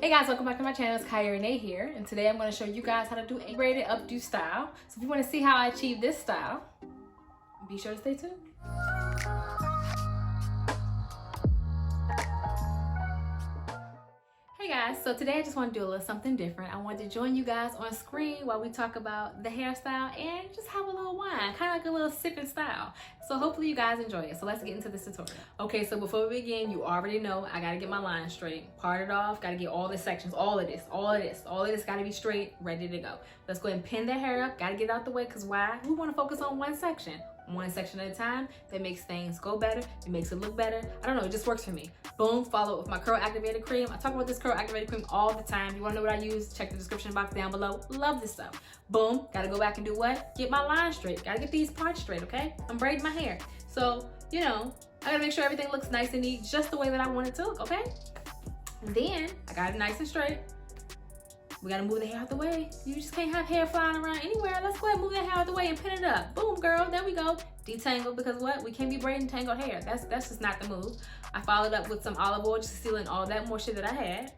Hey guys, welcome back to my channel. It's Rene here, and today I'm going to show you guys how to do a braided updo style. So if you want to see how I achieve this style, be sure to stay tuned. Hey guys, so today I just want to do a little something different. I wanted to join you guys on screen while we talk about the hairstyle and just have a little wine, kind of like a little sipping style. So hopefully you guys enjoy it. So let's get into this tutorial. Okay, so before we begin, you already know I gotta get my line straight, part it off, gotta get all the sections, all of this gotta be straight, ready to go. Let's go ahead and pin the hair up, gotta get it out the way, because why? We want to focus on one section at a time. That makes things go better, it makes it look better. I don't know, it just works for me. Boom, follow it with my curl activator cream. I talk about this curl activator cream all the time. If you want to know what I use, check the description box down below. Love this stuff. Boom, gotta go back and do what? Get my line straight, gotta get these parts straight, okay? I'm braiding my hair, so you know, I gotta make sure everything looks nice and neat, just the way that I want it to look, okay? And then I got it nice and straight. We gotta move the hair out the way. You just can't have hair flying around anywhere. Let's go ahead and move that hair out the way and pin it up. Boom, girl, there we go. Detangle, because what? We can't be braiding tangled hair. That's just not the move. I followed up with some olive oil, just sealing all that moisture that I had.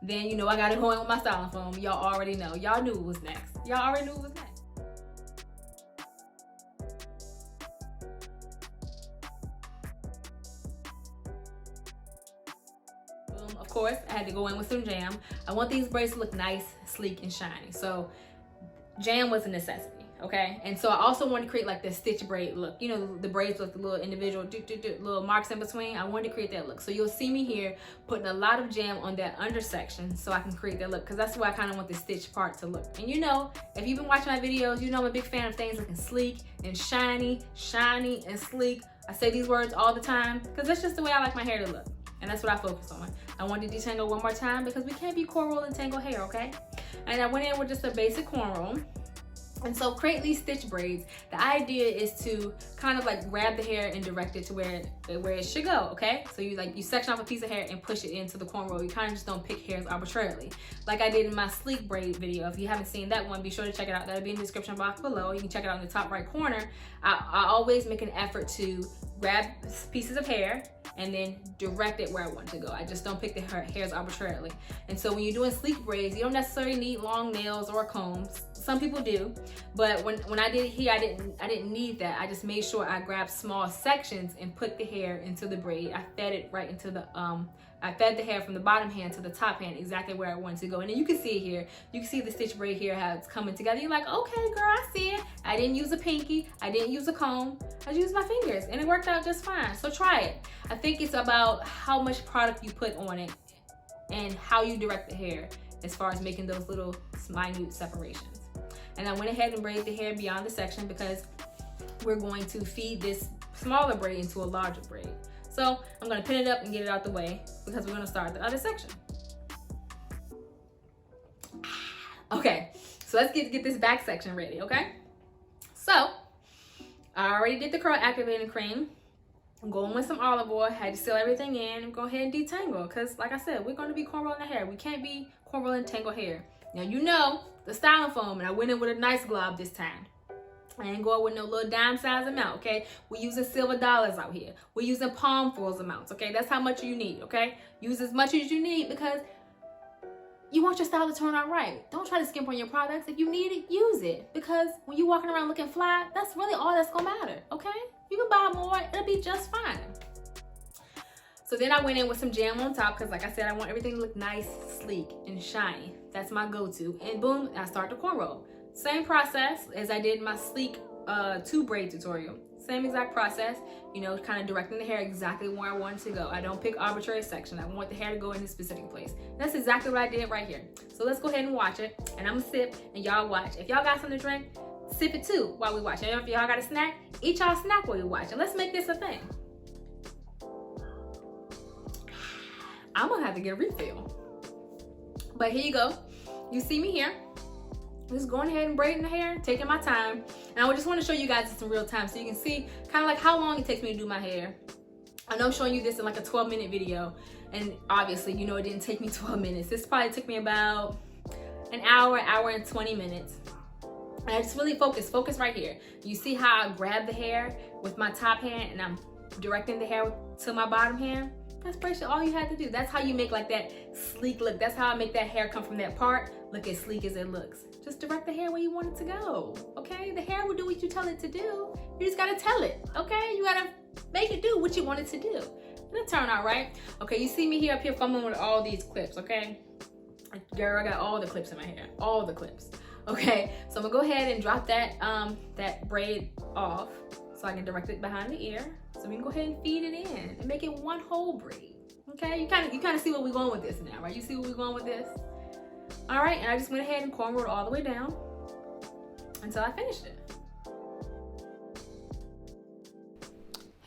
Then, you know, I got it going with my styling foam. Y'all already know. Y'all knew it was next. Y'all already knew it was next. Of course, I had to go in with some jam. I want these braids to look nice, sleek, and shiny. So jam was a necessity, okay? And so I also wanted to create like the stitch braid look. You know, the braids with the little individual little marks in between. I wanted to create that look. So you'll see me here putting a lot of jam on that under section so I can create that look, because that's why I kind of want the stitch part to look. And you know, if you've been watching my videos, you know I'm a big fan of things looking sleek and shiny and sleek. I say these words all the time because that's just the way I like my hair to look. And that's what I focus on. I want to detangle one more time because we can't be cornrow and tangle hair, okay? And I went in with just a basic cornrow. And so create these stitch braids. The idea is to kind of like grab the hair and direct it to where it should go, okay? So you section off a piece of hair and push it into the cornrow. You kind of just don't pick hairs arbitrarily. Like I did in my sleek braid video. If you haven't seen that one, be sure to check it out. That'll be in the description box below. You can check it out in the top right corner. I always make an effort to grab pieces of hair and then direct it where I want to go. I just don't pick the hairs arbitrarily. And so when you're doing sleek braids, you don't necessarily need long nails or combs. Some people do, but when I did it here, I didn't need that. I just made sure I grabbed small sections and put the hair into the braid. I fed it right into the I fed the hair from the bottom hand to the top hand, exactly where I wanted to go. And then you can see it here. You can see the stitch braid here, how it's coming together. You're like, okay, girl, I see it. I didn't use a pinky. I didn't use a comb. I used my fingers, and it worked out just fine. So try it. I think it's about how much product you put on it and how you direct the hair as far as making those little minute separations. And I went ahead and braided the hair beyond the section because we're going to feed this smaller braid into a larger braid. So I'm gonna pin it up and get it out the way because we're gonna start the other section. Okay, so let's get this back section ready, okay? So I already did the curl activating cream. I'm going with some olive oil, had to seal everything in and go ahead and detangle, because like I said, we're gonna be cornrowing the hair. We can't be cornrow and tangle hair. Now you know the styling foam, and I went in with a nice glob this time. I ain't going with no little dime size amount, okay? We're using silver dollars out here. We're using palm foils amounts, okay? That's how much you need, okay? Use as much as you need because you want your style to turn out right. Don't try to skimp on your products. If you need it, use it, because when you're walking around looking fly, that's really all that's gonna matter, okay? You can buy more, it'll be just fine. So then I went in with some jam on top because like I said, I want everything to look nice, sleek, and shiny. That's my go-to. And boom, I start the cornrow. Same process as I did my sleek 2 braid tutorial. Same exact process, you know, kind of directing the hair exactly where I want it to go. I don't pick arbitrary section. I want the hair to go in a specific place. That's exactly what I did right here. So let's go ahead and watch it. And I'm gonna sip and y'all watch. If y'all got something to drink, sip it too while we watch. And if y'all got a snack, eat y'all snack while you watch. And let's make this a thing. I'm gonna have to get a refill. But here you go. You see me here. Just going ahead and braiding the hair, taking my time. And I just want to show you guys this in real time so you can see kind of like how long it takes me to do my hair. I know I'm showing you this in like a 12-minute video, and obviously, you know, it didn't take me 12 minutes. This probably took me about an hour and 20 minutes. And I just really focus right here. You see how I grab the hair with my top hand and I'm directing the hair to my bottom hand? That's pretty all you had to do. That's how you make like that sleek look. That's how I make that hair come from that part look as sleek as it looks. Just direct the hair where you want it to go, okay? The hair will do what you tell it to do. You just gotta tell it, okay? You gotta make it do what you want it to do. It'll turn out right. Okay, you see me here up here fumbling with all these clips, okay? Girl, I got all the clips in my hair, all the clips. Okay, so I'm gonna go ahead and drop that that braid off so I can direct it behind the ear. So we can go ahead and feed it in and make it one whole braid. Okay, you kind of see where we're going with this now, right? You see where we're going with this? All right, and I just went ahead and cornrowed all the way down until I finished it.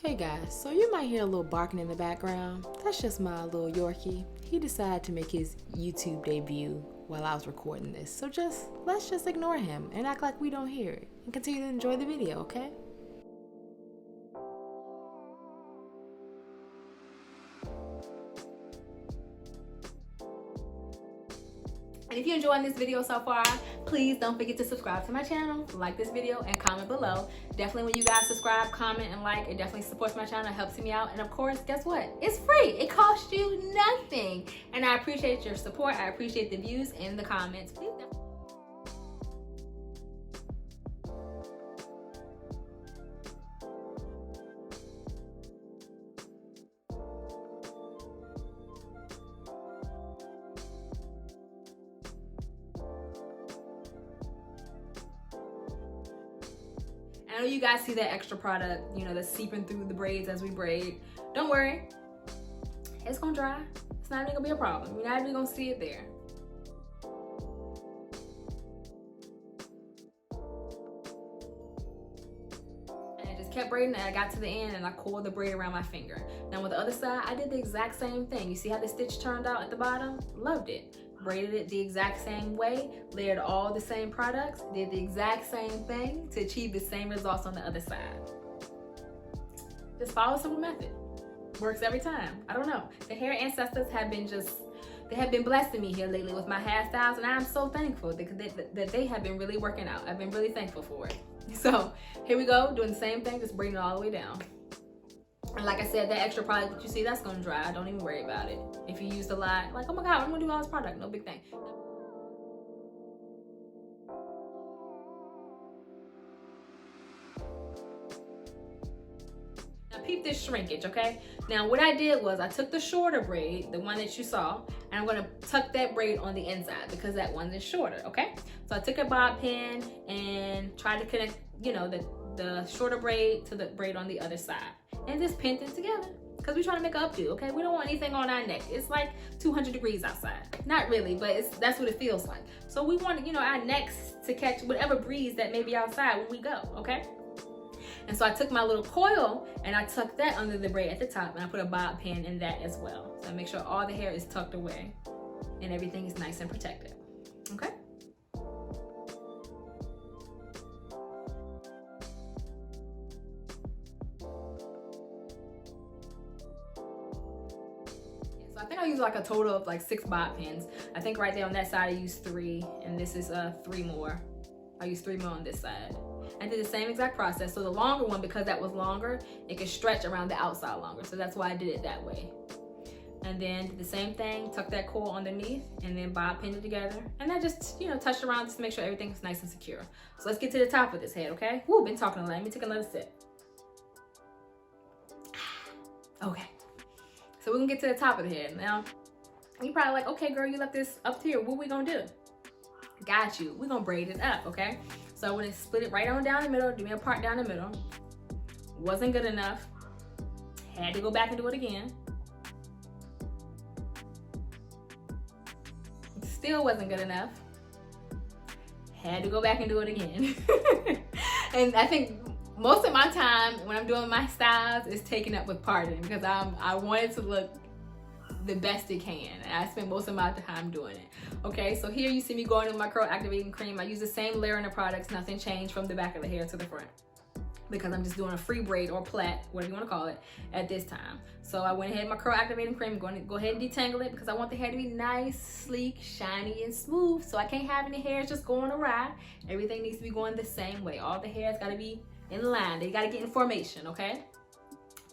Hey guys, so you might hear a little barking in the background. That's just my little Yorkie. He decided to make his YouTube debut while I was recording this. So let's just ignore him and act like we don't hear it and continue to enjoy the video, okay? And if you're enjoying this video so far, please don't forget to subscribe to my channel, like this video, and comment below. Definitely when you guys subscribe, comment, and like, it definitely supports my channel, it helps me out. And of course, guess what? It's free. It costs you nothing. And I appreciate your support. I appreciate the views and the comments. Please definitely. I know you guys see that extra product, you know, that's seeping through the braids as we braid. Don't worry, it's gonna dry. It's not even gonna be a problem. You're not even gonna see it there. And I just kept braiding and I got to the end and I coiled the braid around my finger. Now with the other side, I did the exact same thing. You see how the stitch turned out at the bottom? Loved it. Braided it the exact same way, layered all the same products, did the exact same thing to achieve the same results on the other side. Just follow a simple method. Works every time. I don't know. The hair ancestors have been they have been blessing me here lately with my hairstyles, and I'm so thankful that they have been really working out. I've been really thankful for it. So here we go, doing the same thing, just braiding it all the way down. And like I said, that extra product that you see, that's gonna dry. Don't even worry about it. If you used a lot, like, oh my God, I'm gonna do all this product, no big thing. Now peep this shrinkage, okay? Now what I did was I took the shorter braid, the one that you saw, and I'm gonna tuck that braid on the inside because that one is shorter, okay? So I took a bob pin and tried to connect, you know, the shorter braid to the braid on the other side. And just pinned it together because we're trying to make an updo, okay? We don't want anything on our neck. It's like 200 degrees outside. Not really, but that's what it feels like. So we want, you know, our necks to catch whatever breeze that may be outside when we go, okay? And so I took my little coil and I tucked that under the braid at the top and I put a bob pin in that as well. So I make sure all the hair is tucked away and everything is nice and protected, okay? So I think I used like a total of like 6 bob pins. I think right there on that side I used 3, and this is 3 more. I used 3 more on this side. I did the same exact process. So the longer one, because that was longer, it could stretch around the outside longer. So that's why I did it that way. And then did the same thing, tuck that coil underneath, and then bob pinned it together. And I just, you know, touched around just to make sure everything's nice and secure. So let's get to the top of this head, okay? Woo, been talking a lot. Let me take another sip. Okay. So we're gonna get to the top of the head. Now, you're probably like, okay, girl, you left this up here. What we gonna do? Got you. We're gonna braid it up, okay? So I'm gonna split it right on down the middle. Do me a part down the middle. Wasn't good enough. Had to go back and do it again. Still wasn't good enough. Had to go back and do it again. And I think most of my time when I'm doing my styles is taken up with parting because I want it to look the best it can, and I spend most of my time doing it. Okay, so here you see me going with my curl activating cream. I use the same layering of products, nothing changed from the back of the hair to the front because I'm just doing a free braid or plait, whatever you want to call it, at this time. So I went ahead with my curl activating cream. I'm going to go ahead and detangle it because I want the hair to be nice, sleek, shiny, and smooth. So I can't have any hairs just going awry. Everything needs to be going the same way. All the hairs got to be in line. They got to get in formation, okay?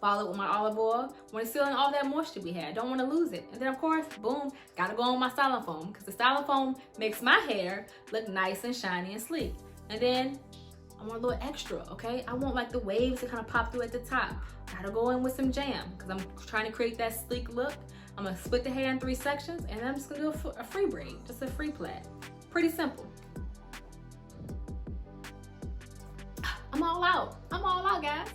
Follow it with my olive oil. Want to seal in all that moisture we had. Don't want to lose it. And then of course, boom, gotta go on my styling foam because the styling foam makes my hair look nice and shiny and sleek. And then I want a little extra, okay? I want like the waves to kind of pop through at the top. Gotta go in with some jam because I'm trying to create that sleek look. I'm gonna split the hair in 3 sections and then I'm just gonna do a free braid, just a free plait. Pretty simple. I'm all out. I'm all out, guys.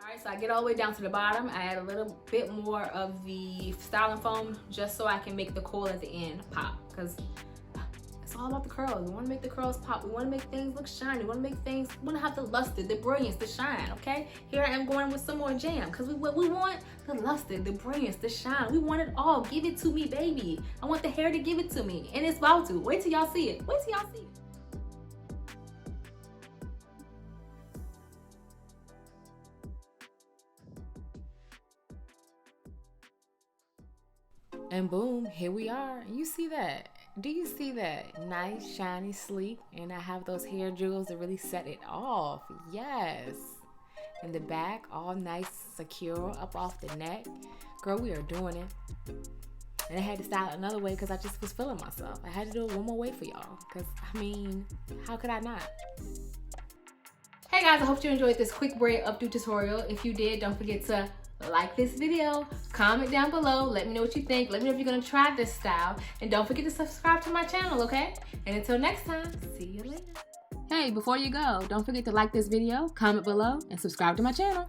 Alright, so I get all the way down to the bottom. I add a little bit more of the styling foam just so I can make the coil at the end pop, because it's all about the curls. We want to make the curls pop. We want to make things look shiny. We want to make things, we want to have the luster, the brilliance, the shine, okay? Here I am going with some more jam because we want the luster, the brilliance, the shine. We want it all. Give it to me, baby. I want the hair to give it to me, and it's about to. Wait till y'all see it. Wait till y'all see it. And boom, here we are. You see that? Do you see that? Nice, shiny, sleek. And I have those hair jewels to really set it off. Yes. In the back, all nice, secure, up off the neck. Girl, we are doing it. And I had to style it another way because I just was feeling myself. I had to do it one more way for y'all. Because, I mean, how could I not? Hey guys, I hope you enjoyed this quick braid updo tutorial. If you did, don't forget to like this video, comment down below, let me know what you think, let me know if you're gonna try this style, and don't forget to subscribe to my channel, okay? And until next time, see you later. Hey, before you go, don't forget to like this video, comment below, and subscribe to my channel.